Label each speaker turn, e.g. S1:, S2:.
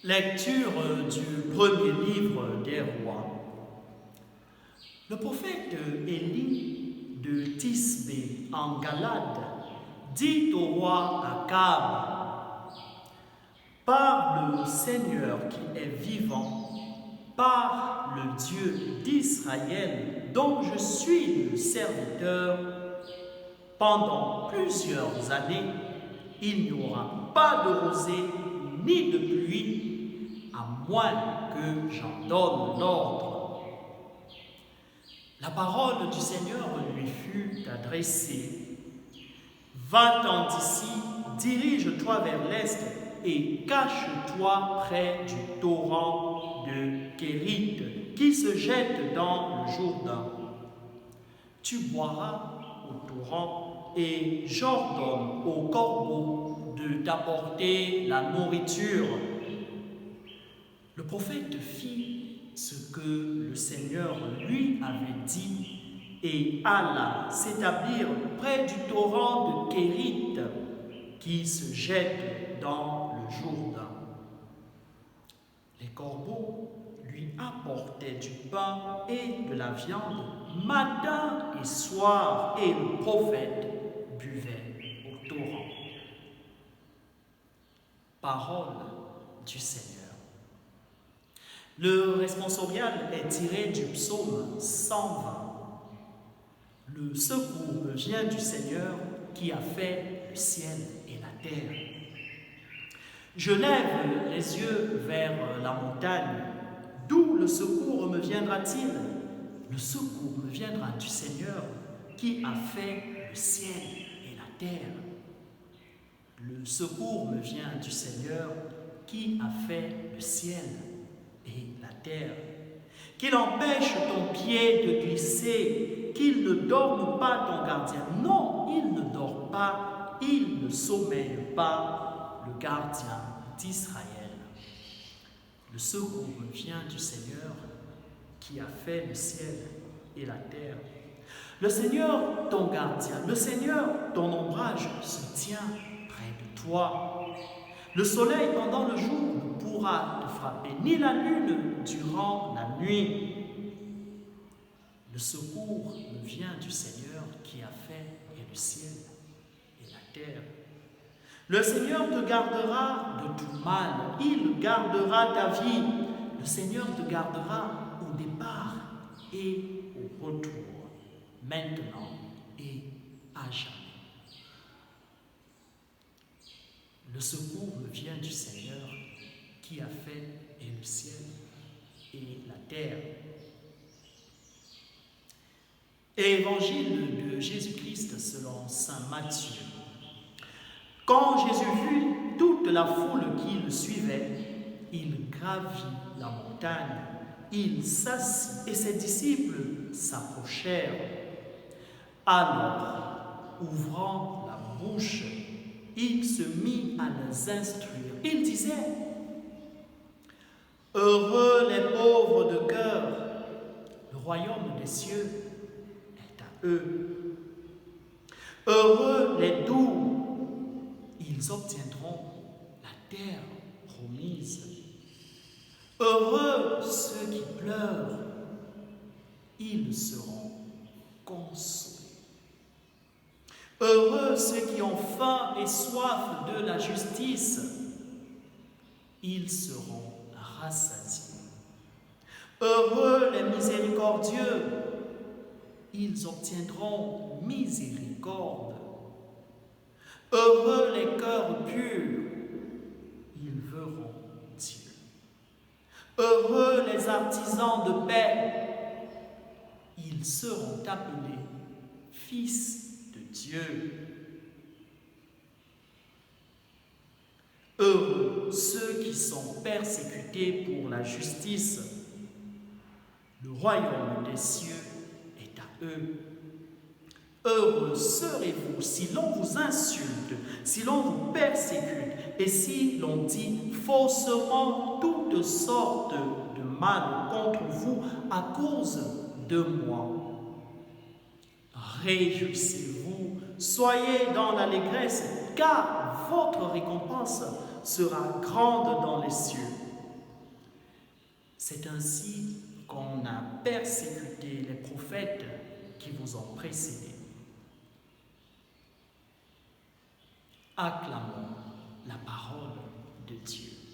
S1: Lecture du premier livre des rois. Le prophète Élie de Tisbé en Galade dit au roi Akab: par le Seigneur qui est vivant, par le Dieu d'Israël dont je suis le serviteur, pendant plusieurs années, il n'y aura pas de rosée ni de pluie, à moins que j'en donne l'ordre. La parole du Seigneur lui fut adressée: va-t'en d'ici, dirige-toi vers l'est et cache-toi près du torrent de Kérith qui se jette dans le Jourdain. Tu boiras au torrent et j'ordonne aux corbeaux de t'apporter la nourriture. Le prophète fit ce que le Seigneur lui avait dit et alla s'établir près du torrent de Kérith qui se jette dans le Jourdain. Les corbeaux lui apportaient du pain et de la viande matin et soir, et le prophète buvait au torrent. Parole du Seigneur. Le responsorial est tiré du psaume 120. Le secours me vient du Seigneur qui a fait le ciel et la terre. Je lève les yeux vers la montagne. D'où le secours me viendra-t-il? Le secours me viendra du Seigneur qui a fait le ciel et la terre. Le secours me vient du Seigneur qui a fait le ciel et la terre. Qu'il empêche ton pied de glisser, qu'il ne dorme pas ton gardien. Non, il ne dort pas, il ne sommeille pas, le gardien d'Israël. Le secours me vient du Seigneur qui a fait le ciel et la terre. Le Seigneur, ton gardien, le Seigneur, ton ombrage, se tient près de toi. Le soleil pendant le jour ne pourra te frapper, ni la lune durant la nuit. Le secours me vient du Seigneur qui a fait le ciel et la terre. Le Seigneur te gardera de tout mal, il gardera ta vie. Le Seigneur te gardera au départ et au retour, maintenant et à jamais. Le secours me vient du Seigneur qui a fait le ciel et la terre. Évangile de Jésus-Christ selon saint Matthieu. Quand Jésus vit toute la foule qui le suivait, il gravit la montagne, il s'assit et ses disciples s'approchèrent. Alors, ouvrant la bouche, il se mit à les instruire. Il disait: heureux les pauvres de cœur, le royaume des cieux est à eux. Heureux les doux, ils obtiendront la terre promise. Heureux ceux qui pleurent, ils seront consolés. Heureux ceux qui ont faim et soif de la justice, ils seront rassasiés. Heureux les miséricordieux, ils obtiendront miséricorde. Heureux les cœurs purs, ils verront Dieu. Heureux les artisans de paix, ils seront appelés fils de Dieu. Heureux ceux qui sont persécutés pour la justice, le royaume des cieux est à eux. Heureux serez-vous si l'on vous insulte, si l'on vous persécute et si l'on dit faussement toutes sortes de mal contre vous à cause de moi. Réjouissez-vous, soyez dans l'allégresse, car votre récompense sera grande dans les cieux, C'est ainsi qu'on a persécuté les prophètes qui vous ont précédés. Acclamons la parole de Dieu.